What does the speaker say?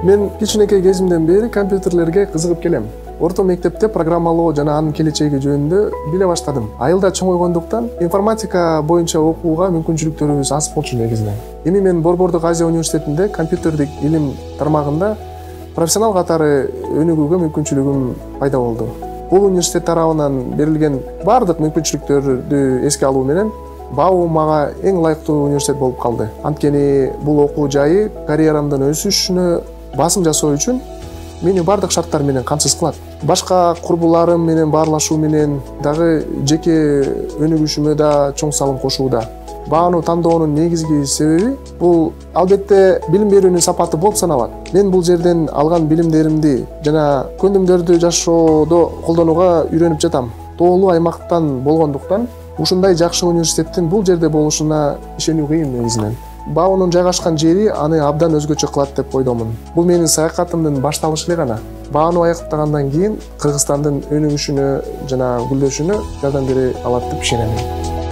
Мен кичинекей кезимден бери компьютерлерге кызыгып келем. Орто мектепте программалоо жана анын келечеги жөнүндө биле баштадым. Айылда чоңойгондуктан информатика боюнча окууга мүмкүнчүлүктөрүбүз аз болчу негизинен. Эми мен Борбордук Азия университетинде компьютердик илим тармагында профессионал катары өнүгүүгө мүмкүнчүлүгүм пайда болду. Бул университет тарабынан берилген бардык мүмкүнчүлүктөрдү эске алуу менен БАУ мага эң ылайыктуу университет болуп калды. Анткени бул окуу жайы карьерамдын өсүшүнө басым жасоо үчүн мени бардык шарттар менен камсыз кылат. Башка курбуларым менен баарлашуу менен дагы жеке өнүгүшүмө да чоң салым кошууда. БАУну тандоонун негизги себеби бул албетте билим берүүнүн сапаты болуп саналат. Мен бул жерден алган билимдеримди жана көндүмдөрдү жашоодо колдонууга үйрөнүп жатам. Тоолуу аймактан болгондуктан ушундай жакшы университеттин бул жерде болушуна ишенүү кыйын негизинен. БАУнун жайгашкан жери аны абдан өзгөчө кылат деп ойдомун. Бул менин саякатымдын башталышы эле гана. БАУну аяктагандан кийин Кыргызстандын өнүгүшүнө жана гүлдөшүнө жардам бере алат деп ишенем.